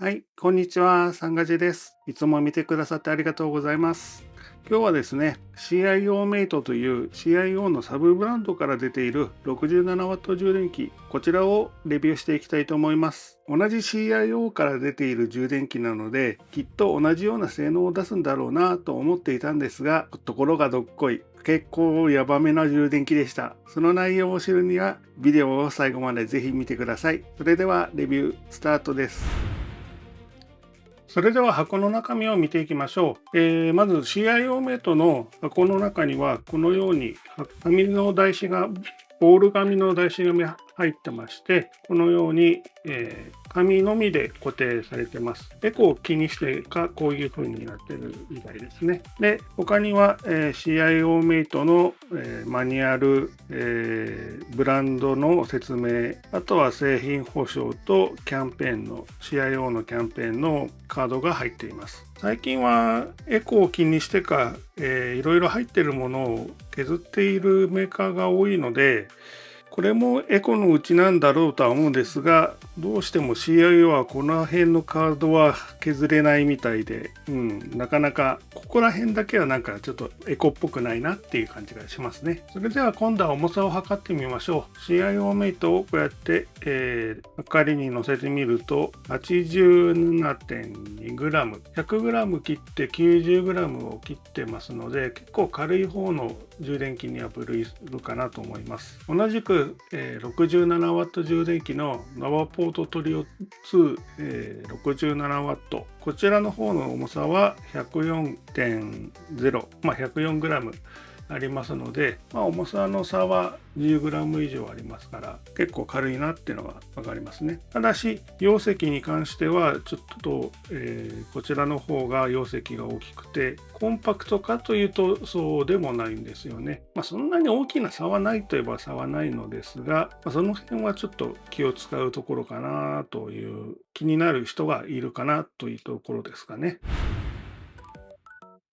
はい、こんにちは、サンガジェです。いつも見てくださってありがとうございます。今日はですね、CIO メイトという CIO のサブブランドから出ている 67W 充電器、こちらをレビューしていきたいと思います。同じ CIO から出ている充電器なので、きっと同じような性能を出すんだろうなと思っていたんですが、ところがどっこい。結構ヤバめな充電器でした。その内容を知るには、ビデオを最後までぜひ見てください。それではレビュースタートです。それでは箱の中身を見ていきましょう。まず CIO メイトの箱の中にはこのように紙の台紙がボール紙の台紙が入ってまして、このように、紙のみで固定されてます。エコを気にしてかこういう風になってるみたいですね。で、他には、CIO メイトの、マニュアル、ブランドの説明、あとは製品保証とキャンペーンの CIO のキャンペーンのカードが入っています。最近はエコを気にしてか、いろいろ入っているものを削っているメーカーが多いので、これもエコのうちなんだろうとは思うんですが、どうしても CIO はこの辺のカードは削れないみたいで、なかなかここら辺だけはなんかちょっとエコっぽくないなっていう感じがしますね。それでは今度は重さを測ってみましょう。CIO メイトをこうやって、測りに乗せてみると 87.2g、100g 切って 90g を切ってますので、結構軽い方の充電器には分類するかなと思います。同じく、67W 充電器のナワポートトリオ2、67W、こちらの方の重さは 104.0、104g ありますので、重さの差は 10g 以上ありますから結構軽いなっていうのが分かりますね。ただし容積に関してはちょっと、こちらの方が容積が大きくてコンパクトかというとそうでもないんですよね。そんなに大きな差はないといえば差はないのですが、その辺はちょっと気を使うところかなという気になる人がいるかなというところですかね。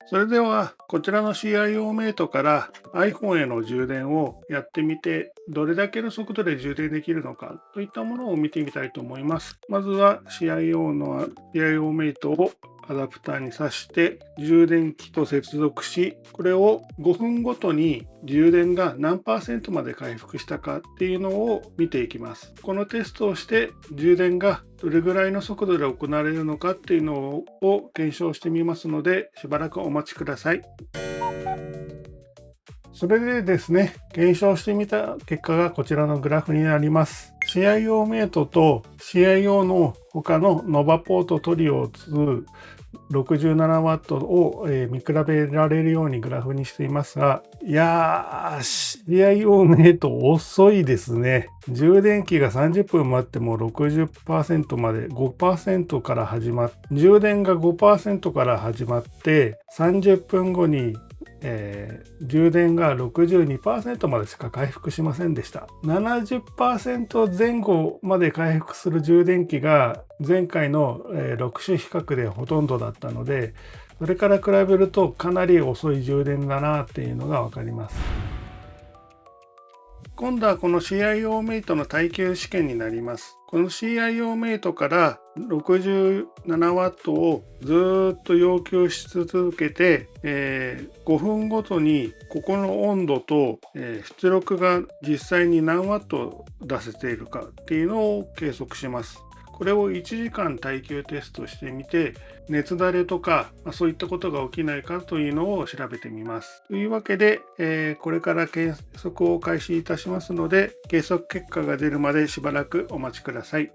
それではこちらの CIO メイトから iPhone への充電をやってみて、どれだけの速度で充電できるのかといったものを見てみたいと思います。まずは CIO メイトをアダプターに挿して充電器と接続し、これを5分ごとに充電が何%まで回復したかっていうのを見ていきます。このテストをして充電がどれぐらいの速度で行われるのかっていうのを検証してみますので、しばらくお待ちください。それでですね、検証してみた結果がこちらのグラフになります。CIO メイトと CIO の他のノバポートトリオ2 67W を見比べられるようにグラフにしていますが、いやー、CIO メイト遅いですね。充電器が30分待っても60%まで5%から始まっ充電が5%から始まって30分後に充電が62%までしか回復しませんでした。70%前後まで回復する充電器が前回の6種比較でほとんどだったので、それから比べるとかなり遅い充電だなっていうのが分かります。今度はこの CIO メイトの耐久試験になります。この CIO メイトから 67W をずっと要求し続けて、5分ごとにここの温度と、出力が実際に何ワット出せているかっていうのを計測します。これを1時間耐久テストしてみて、熱だれとか、そういったことが起きないかというのを調べてみます。というわけで、これから計測を開始いたしますので、計測結果が出るまでしばらくお待ちください。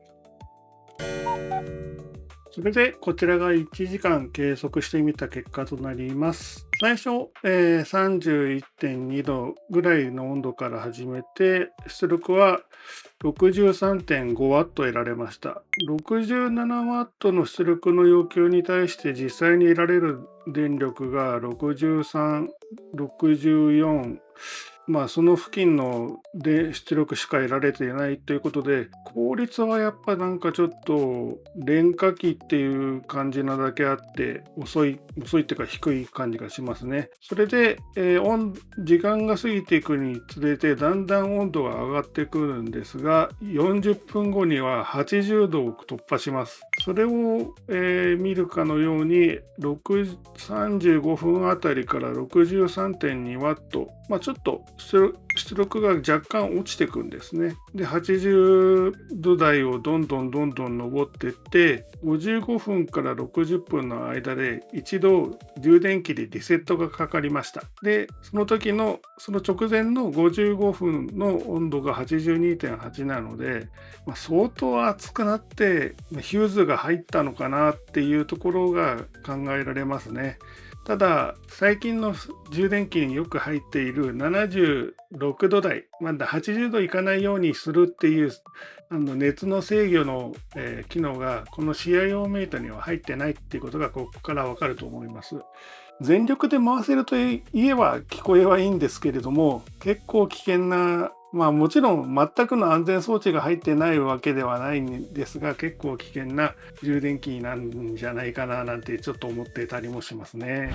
それでこちらが1時間計測してみた結果となります。最初、31.2 度ぐらいの温度から始めて、出力は 63.5W 得られました。67W の出力の要求に対して実際に得られる電力が63、64、その付近ので出力しか得られていないということで、効率はやっぱなんかちょっと廉価機っていう感じなだけあって遅いっていうか低い感じがしますね。それで、時間が過ぎていくにつれてだんだん温度が上がってくるんですが、40分後には80度を突破します。それを、見るかのように35分あたりから63.2ワット、ちょっと出力が若干落ちてくんですね。で、80度台をどんどん上っていって、55分から60分の間で一度充電器でリセットがかかりました。で、その直前の55分の温度が 82.8 なので、相当熱くなってヒューズが入ったのかなっていうところが考えられますね。ただ、最近の充電器によく入っている76度台、まだ80度いかないようにするっていう熱の制御の、機能がこの CIO メイトには入ってないっていうことがここからわかると思います。全力で回せると言えば聞こえはいいんですけれども、結構危険な、もちろん全くの安全装置が入ってないわけではないんですが、結構危険な充電器なんじゃないかななんてちょっと思ってたりもしますね。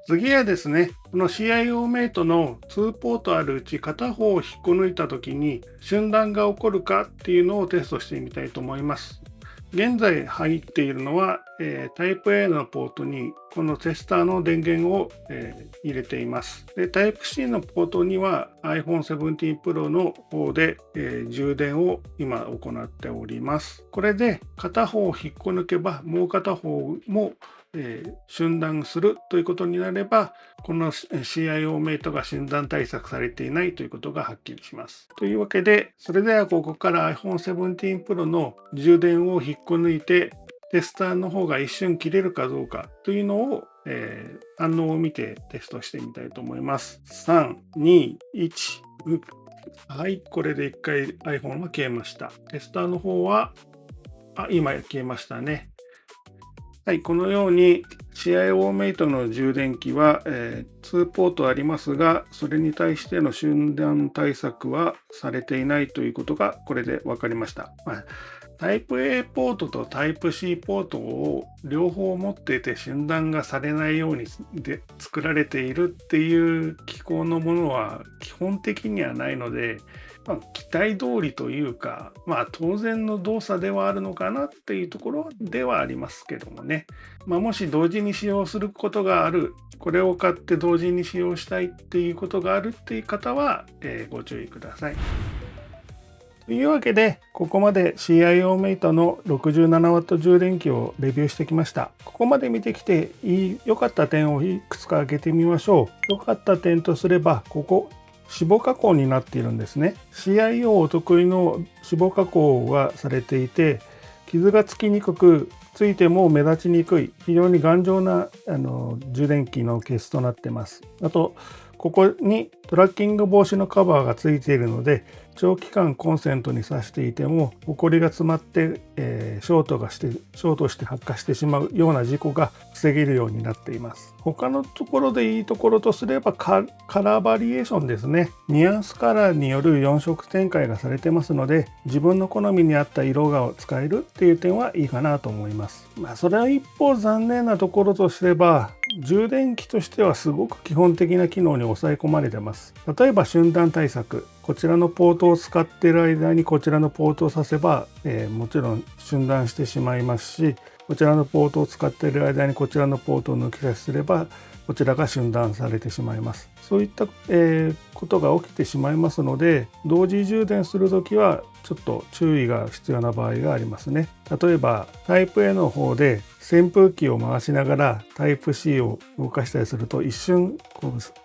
次はですね、この CIO メイトの2ポートあるうち片方を引っこ抜いた時に瞬断が起こるかっていうのをテストしてみたいと思います。現在入っているのは、タイプ A のポートにこのテスターの電源を、入れています。で、タイプ C のポートには iPhone 17 Pro の方で、充電を今行っております。これで片方を引っこ抜けばもう片方も瞬断するということになれば、この CIO メイトが瞬断対策されていないということがはっきりします。というわけで、それではここから iPhone 17 Pro の充電を引っこ抜いて、テスターの方が一瞬切れるかどうかというのを、反応を見てテストしてみたいと思います。3、2、1。はい、これで1回 iPhone は消えました。テスターの方は、今消えましたね。はい、このように CIO メイトの充電器は、2ポートありますが、それに対しての瞬断対策はされていないということがこれで分かりました。タイプ A ポートとタイプ C ポートを両方持っていて瞬断がされないようにで作られているっていう機構のものは基本的にはないので、期待通りというか、当然の動作ではあるのかなっていうところではありますけどもね。もし同時に使用することがある、これを買って同時に使用したいっていうことがあるっていう方は、ご注意ください。というわけで、ここまで CIO メイトの 67W 充電器をレビューしてきました。ここまで見てきて良かった点をいくつか挙げてみましょう。良かった点とすれば、ここ脂肪加工になっているんですね。CIO お得意の脂肪加工がされていて、傷がつきにくく、ついても目立ちにくい、非常に頑丈な充電器のケースとなっています。あと、ここにトラッキング防止のカバーがついているので、長期間コンセントに挿していてもホコリが詰まって、ショートして発火してしまうような事故が防げるようになっています。他のところでいいところとすればカラーバリエーションですね。ニュアンスカラーによる4色展開がされてますので、自分の好みに合った色が使えるっていう点はいいかなと思います。それは一方残念なところとすれば、充電器としてはすごく基本的な機能に抑え込まれてます。例えば瞬断対策、こちらのポートを使っている間にこちらのポートを挿せば、もちろん瞬断してしまいますし、こちらのポートを使っている間にこちらのポートを抜き差しすればこちらが瞬断されてしまいます。そういった、ことが起きてしまいますので、同時充電するときはちょっと注意が必要な場合がありますね。例えばタイプ A の方で扇風機を回しながらタイプ C を動かしたりすると一瞬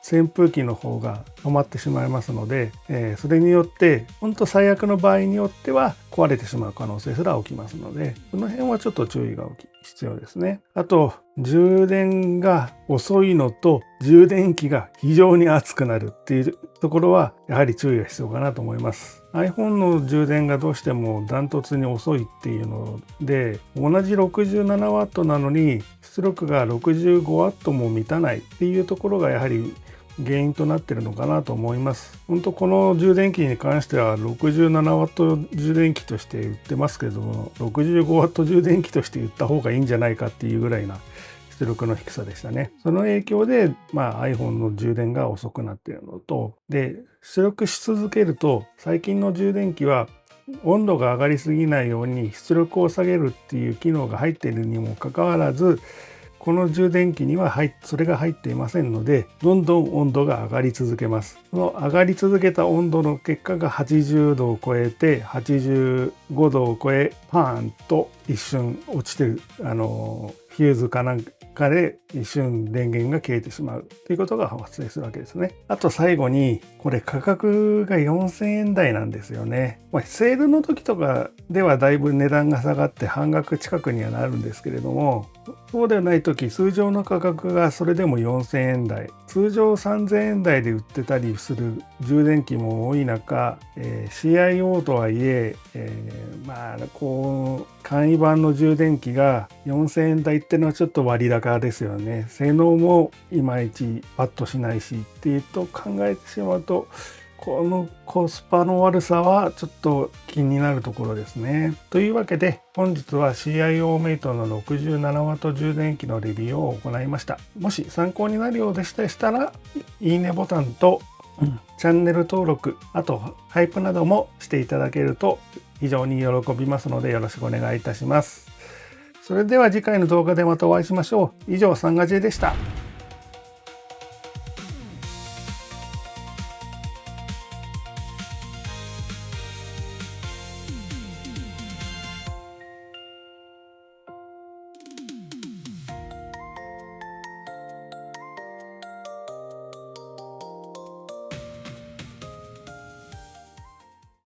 扇風機の方が止まってしまいますので、それによって本当最悪の場合によっては壊れてしまう可能性すら起きますので、その辺はちょっと注意が必要ですね。あと充電が遅いのと充電器が非常に熱くなるっていうところはやはり注意が必要かなと思います。iPhone の充電がどうしてもダントツに遅いっていうので、同じ 67W なのに出力が 65W も満たないっていうところがやはり原因となっているのかなと思います。本当この充電器に関しては 67W 充電器として売ってますけども、 65W 充電器として売った方がいいんじゃないかっていうぐらいな出力の低さでしたね。その影響で、iPhone の充電が遅くなっているのと、で出力し続けると、最近の充電器は温度が上がりすぎないように出力を下げるっていう機能が入っているにもかかわらず、この充電器にはそれが入っていませんので、どんどん温度が上がり続けます。その上がり続けた温度の結果が80度を超えて、85度を超え、パーンと一瞬落ちてる、フューズかなんかで一瞬電源が消えてしまうということが発生するわけですね。あと最後に、これ価格が4000円台なんですよね。セールの時とかではだいぶ値段が下がって半額近くにはなるんですけれども、そうではない時、通常の価格がそれでも4000円台、通常3000円台で売ってたりする充電器も多い中、CIO とはいえ簡易版の充電器が4000円台ってのはちょっと割高ですよね。性能もいまいちパッとしないしっていうと考えてしまうと、このコスパの悪さはちょっと気になるところですね。というわけで本日は CIO メイトの 67W 充電器のレビューを行いました。もし参考になるようでしたら、いいねボタンとチャンネル登録、あとハイプなどもしていただけると非常に喜びますので、よろしくお願いいたします。それでは次回の動画でまたお会いしましょう。以上、サンガジェでした。